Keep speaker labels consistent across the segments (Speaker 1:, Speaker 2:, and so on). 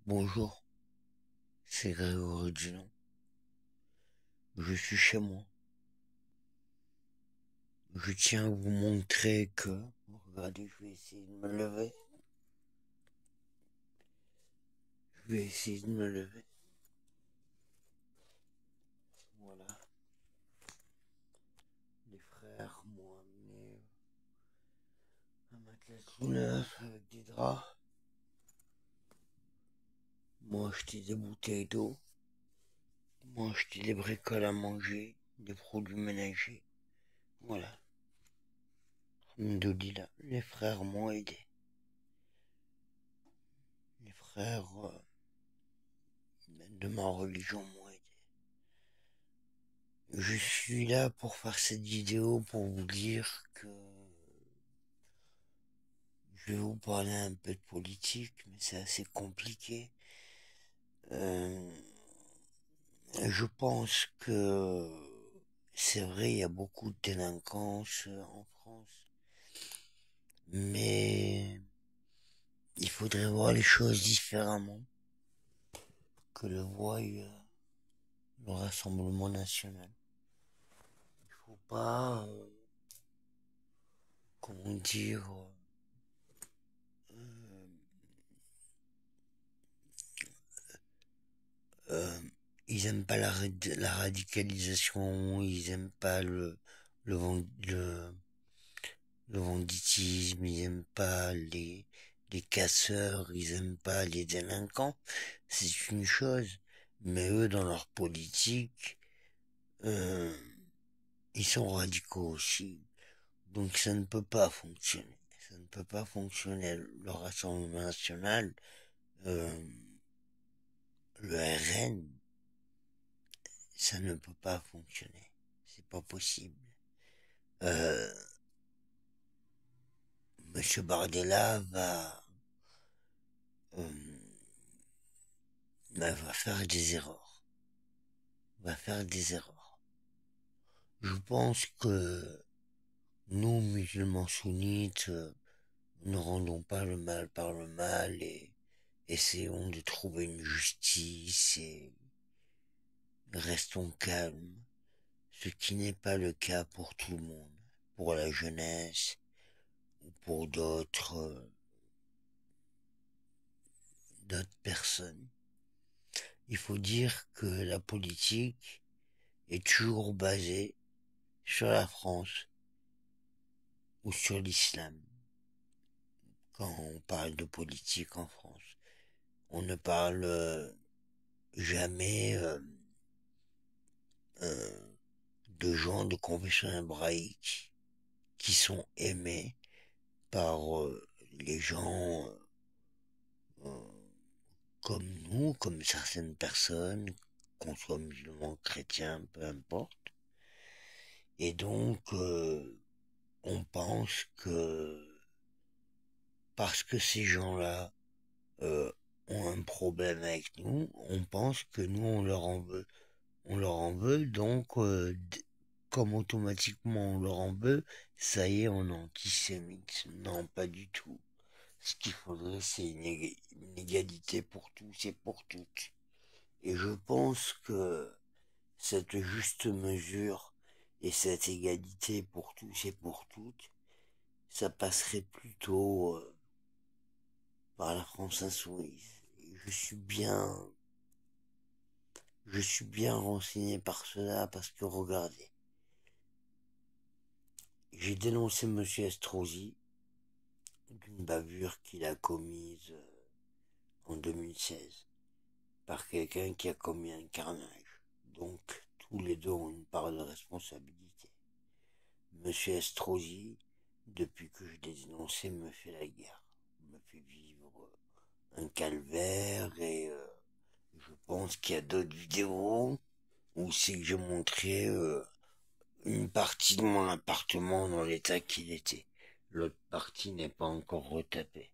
Speaker 1: Bonjour, c'est Grégory Dunant. Je suis chez moi. Je tiens à vous montrer que... Regardez, je vais essayer de me lever. Je vais essayer de me lever. Voilà. Les frères m'ont amené un matelas tout neuf avec des draps. M'ont acheté des bouteilles d'eau. M'ont acheté des bricoles à manger, des produits ménagers. Voilà. Alhamdoulilah, les frères m'ont aidé. Les frères de ma religion m'ont aidé. Je suis là pour faire cette vidéo pour vous dire que je vais vous parler un peu de politique, mais c'est assez compliqué. Je pense que c'est vrai, il y a beaucoup de délinquance en France, mais il faudrait voir les choses différemment que le voie le Rassemblement national. Il faut pas, comment dire, euh, ils aiment pas la radicalisation, ils aiment pas le banditisme, ils aiment pas les casseurs, ils aiment pas les délinquants. C'est une chose, mais eux dans leur politique, euh, ils sont radicaux aussi. Donc ça ne peut pas fonctionner. Ça ne peut pas fonctionner. Le Rassemblement national, euh, le RN, ça ne peut pas fonctionner. C'est pas possible. Euh, Monsieur Bardella euh, va faire des erreurs. Va faire des erreurs. Je pense que nous, musulmans sunnites, ne rendons pas le mal par le mal et essayons de trouver une justice et restons calmes. Ce qui n'est pas le cas pour tout le monde, pour la jeunesse ou pour d'autres personnes. Il faut dire que la politique est toujours basée sur la France ou sur l'islam. Quand on parle de politique en France, on ne parle jamais de gens de confession hébraïque qui sont aimés par les gens comme nous, comme certaines personnes, qu'on soit musulman, chrétien, peu importe. Et donc, on pense que parce que ces gens-là ont un problème avec nous, on pense que nous, on leur en veut. On leur en veut, donc, comme automatiquement on leur en veut, ça y est, on est antisémite. Non, pas du tout. Ce qu'il faudrait, c'est une égalité pour tous et pour toutes. Et je pense que cette juste mesure et cette égalité pour tous et pour toutes, ça passerait plutôt par la France insoumise. Et je suis bien renseigné par cela parce que regardez, j'ai dénoncé Monsieur Estrosi d'une bavure qu'il a commise en 2016 par quelqu'un qui a commis un carnage. Donc, tous les deux ont une part de responsabilité. Monsieur Estrosi, depuis que je l'ai dénoncé, me fait la guerre, me fait vivre un calvaire et je pense qu'il y a d'autres vidéos où c'est que j'ai montré une partie de mon appartement dans l'état qu'il était. L'autre partie n'est pas encore retapée.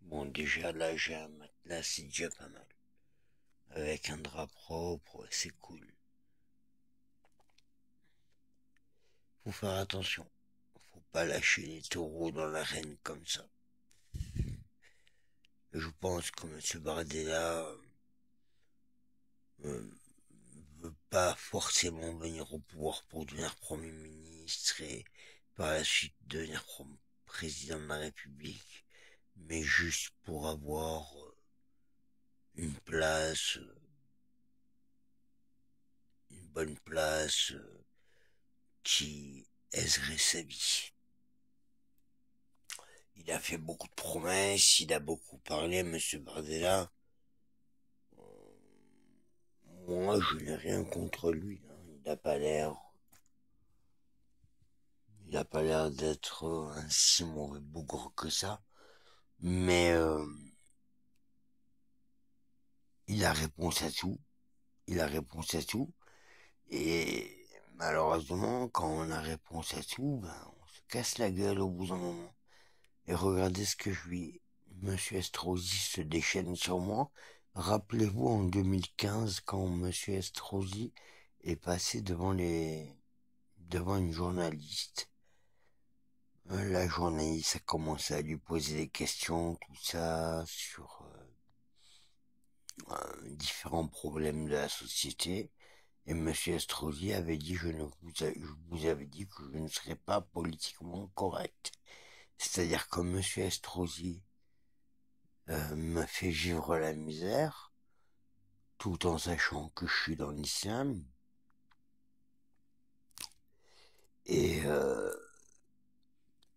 Speaker 1: Bon, déjà là, j'ai un matelas, c'est déjà pas mal. Avec un drap propre, c'est cool. Faut faire attention. Faut pas lâcher les taureaux dans l'arène comme ça. je pense que M. Bardella veut pas forcément venir au pouvoir pour devenir Premier ministre et par la suite devenir président de la République, mais juste pour avoir une place, une bonne place qui aiserait sa vie. Il a fait beaucoup de promesses, il a beaucoup parlé, Monsieur Bardella. Moi, je n'ai rien contre lui. Hein. Il n'a pas l'air d'être un si mauvais bougre que ça. Mais il a réponse à tout. Il a réponse à tout. Et malheureusement, quand on a réponse à tout, ben, on se casse la gueule au bout d'un moment. Et regardez ce que je lui... Monsieur Estrosi se déchaîne sur moi. Rappelez-vous en 2015 quand Monsieur Estrosi est passé devant une journaliste. La journaliste a commencé à lui poser des questions, tout ça, sur différents problèmes de la société. Et Monsieur Estrosi avait dit, je vous avais dit que je ne serais pas politiquement correct. C'est-à-dire que Monsieur Estrosi me fait vivre la misère, tout en sachant que je suis dans l'islam. Et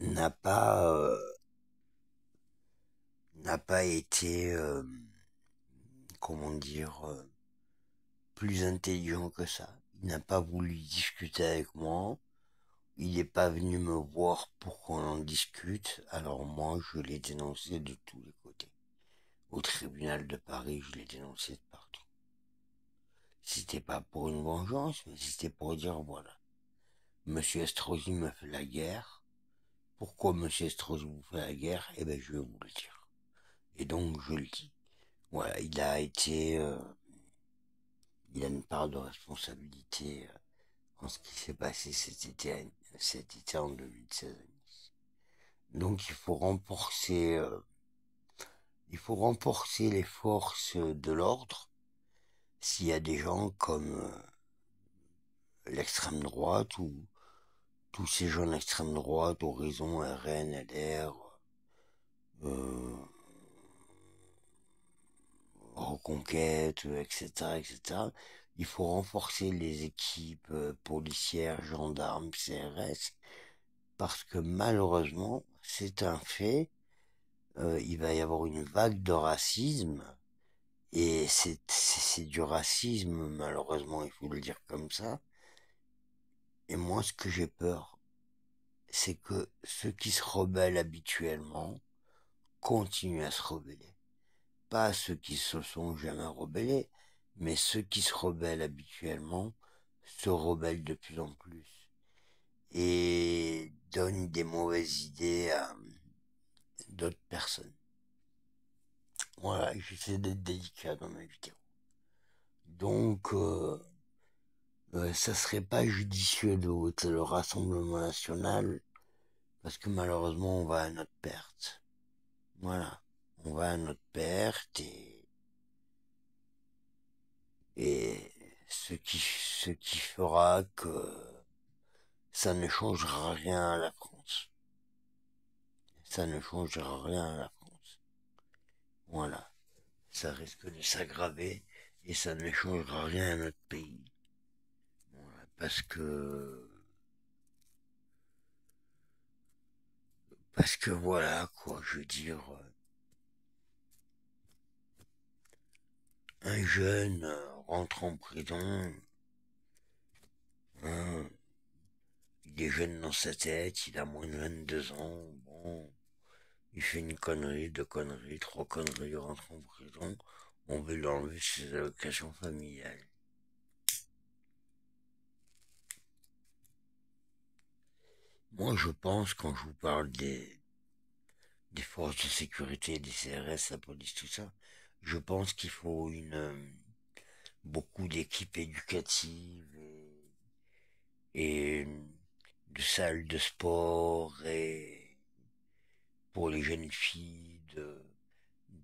Speaker 1: n'a pas été, comment dire, plus intelligent que ça. Il n'a pas voulu discuter avec moi. Il n'est pas venu me voir pour qu'on en discute. Alors moi, je l'ai dénoncé de tous les côtés. Au tribunal de Paris, je l'ai dénoncé de partout. C'était pas pour une vengeance, mais c'était pour dire voilà. Monsieur Estrosi me fait la guerre. Pourquoi Monsieur Estrosi vous fait la guerre? Eh ben, je vais vous le dire. Et donc, je le dis. Voilà, il a une part de responsabilité en ce qui s'est passé cet été en 2016. Donc, il faut renforcer les forces de l'ordre s'il y a des gens comme l'extrême droite ou tous ces gens d'extrême droite, Horizon, RN, LR, euh, Reconquête, etc., etc. Il faut renforcer les équipes policières, gendarmes, CRS, parce que malheureusement, c'est un fait, il va y avoir une vague de racisme, et c'est du racisme, malheureusement, il faut le dire comme ça. Et moi, ce que j'ai peur, c'est que ceux qui se rebellent habituellement continuent à se rebeller. Pas ceux qui se sont jamais rebellés, mais ceux qui se rebellent habituellement se rebellent de plus en plus et donnent des mauvaises idées à d'autres personnes. Voilà, j'essaie d'être délicat dans ma vidéo. Donc, ça serait pas judicieux de voter le Rassemblement National, parce que malheureusement, on va à notre perte. Voilà, on va à notre perte et ce qui fera que ça ne changera rien à la France. Ça ne changera rien à la France. Voilà. Ça risque de s'aggraver et ça ne changera rien à notre pays. Voilà. Parce que voilà, quoi, je veux dire, un jeune rentre en prison, hein, il est jeune dans sa tête, il a moins de 22 ans, bon, il fait une connerie, deux conneries, trois conneries, il rentre en prison, on veut lui enlever ses allocations familiales. Moi, je pense, quand je vous parle des forces de sécurité, des CRS, la police, tout ça, je pense qu'il faut beaucoup d'équipes éducatives et de salles de sport et pour les jeunes filles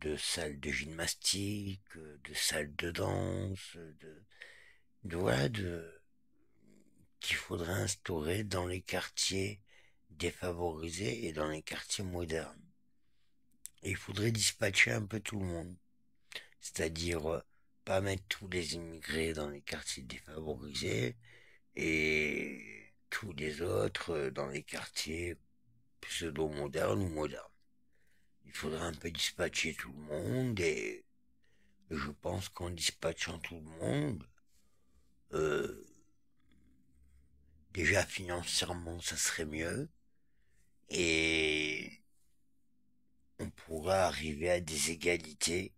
Speaker 1: de salles de gymnastique, de salles de danse, voilà, qu'il faudrait instaurer dans les quartiers défavorisés et dans les quartiers modernes. Et il faudrait dispatcher un peu tout le monde. C'est-à-dire pas mettre tous les immigrés dans les quartiers défavorisés et tous les autres dans les quartiers pseudo-modernes ou modernes. Il faudrait un peu dispatcher tout le monde et je pense qu'en dispatchant tout le monde, euh, déjà financièrement ça serait mieux et on pourrait arriver à des égalités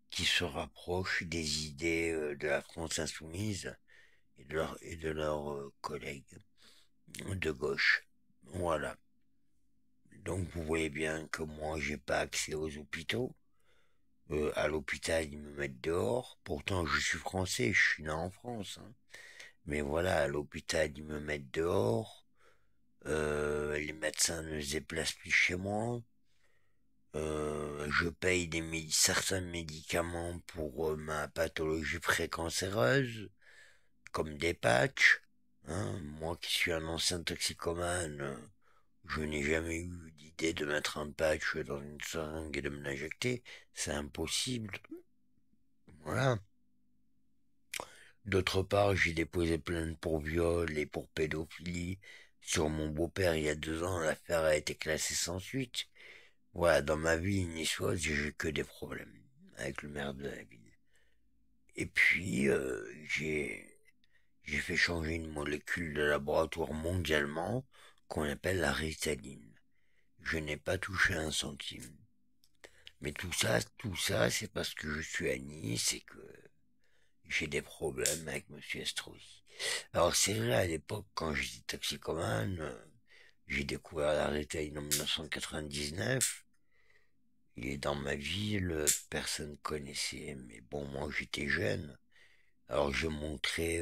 Speaker 1: qui se rapprochent des idées de la France insoumise et de leurs collègues de gauche. Voilà. Donc vous voyez bien que moi j'ai pas accès aux hôpitaux. À l'hôpital ils me mettent dehors. Pourtant je suis français, je suis né en France. Hein. Mais voilà, à l'hôpital ils me mettent dehors. Les médecins ne se déplacent plus chez moi. Je paye certains médicaments pour ma pathologie précancéreuse, comme des patchs. Hein. Moi qui suis un ancien toxicomane, je n'ai jamais eu d'idée de mettre un patch dans une seringue et de me l'injecter. C'est impossible. Voilà. D'autre part, j'ai déposé plainte pour viol et pour pédophilie sur mon beau-père il y a 2 ans. L'affaire a été classée sans suite. Voilà, dans ma vie niçoise, j'ai eu que des problèmes avec le maire de la ville. Et puis, j'ai fait changer une molécule de laboratoire mondialement qu'on appelle la Ritaline. Je n'ai pas touché un centime. Mais tout ça, c'est parce que je suis à Nice et que j'ai des problèmes avec Monsieur Estrosi. Alors c'est vrai, à l'époque, quand j'étais toxicomane, j'ai découvert la Ritaline en 1999. Il est dans ma ville, personne connaissait, mais bon, moi j'étais jeune. Alors je montrais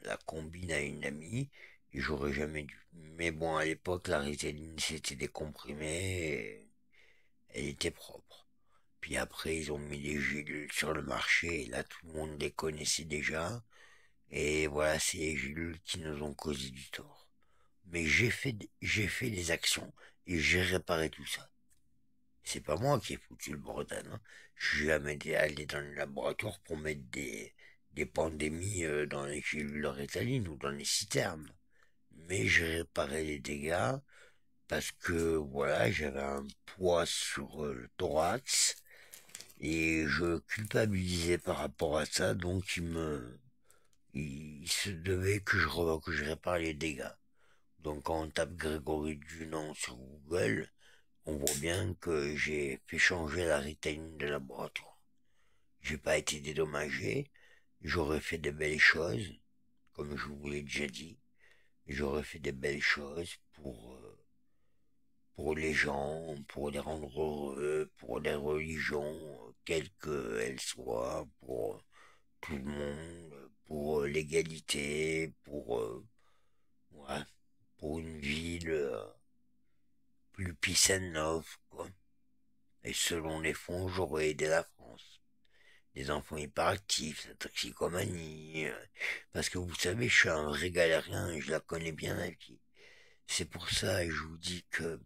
Speaker 1: la combine à une amie, et j'aurais jamais dû. Mais bon, à l'époque, la Ritaline c'était des comprimés, et elle était propre. Puis après, ils ont mis les gélules sur le marché, et là tout le monde les connaissait déjà. Et voilà, c'est les gélules qui nous ont causé du tort. Mais j'ai fait des actions, et j'ai réparé tout ça. C'est pas moi qui ai foutu le bordel. Hein. Je suis jamais allé dans le laboratoire pour mettre des pandémies dans les cellules rétalines ou dans les citernes. Mais j'ai réparé les dégâts parce que voilà, j'avais un poids sur le thorax et je culpabilisais par rapport à ça, donc il se devait que je répare les dégâts. Donc quand on tape Grégory Dunant sur Google, on voit bien que j'ai fait changer la ritaline de laboratoire. J'ai pas été dédommagé, j'aurais fait de belles choses, comme je vous l'ai déjà dit. J'aurais fait de belles choses pour les gens, pour les rendre heureux, pour les religions, quelles qu'elles soient, pour tout le monde, pour l'égalité, ouais, pour une ville plus peace and love, quoi. Et selon les fonds, j'aurais aidé la France. Des enfants hyperactifs, la toxicomanie. Parce que vous savez, je suis un vrai galérien et je la connais bien la vie. C'est pour ça, et je vous dis que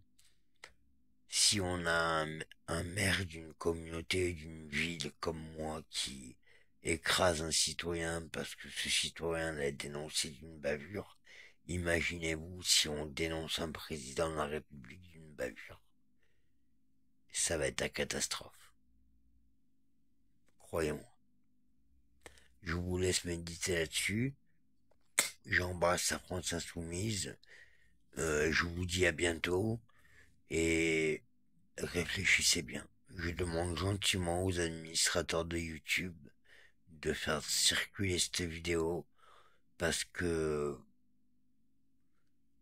Speaker 1: si on a un maire d'une communauté, d'une ville comme moi qui écrase un citoyen parce que ce citoyen l'a dénoncé d'une bavure, imaginez-vous si on dénonce un président de la République d'une bavure. Ça va être la catastrophe. Croyez-moi. Je vous laisse méditer là-dessus. J'embrasse la France insoumise. Je vous dis à bientôt et réfléchissez bien. Je demande gentiment aux administrateurs de YouTube de faire circuler cette vidéo parce que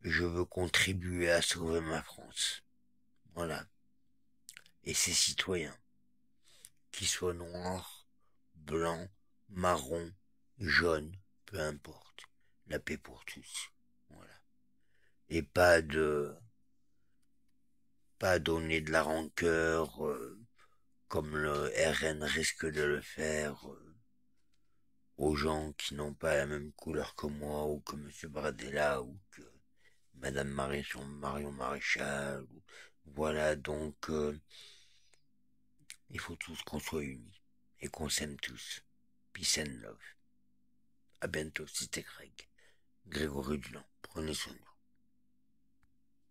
Speaker 1: je veux contribuer à sauver ma France. Voilà. Et ses citoyens, qu'ils soient noirs, blancs, marrons, jaunes, peu importe. La paix pour tous. Voilà. Et pas donner de la rancœur comme le RN risque de le faire aux gens qui n'ont pas la même couleur que moi, ou que Monsieur Bradella, ou que Madame Marion Maréchal. Voilà, donc il faut tous qu'on soit unis et qu'on s'aime tous. Peace and love. À bientôt, c'était Greg. Grégory Dunant. Prenez soin de vous.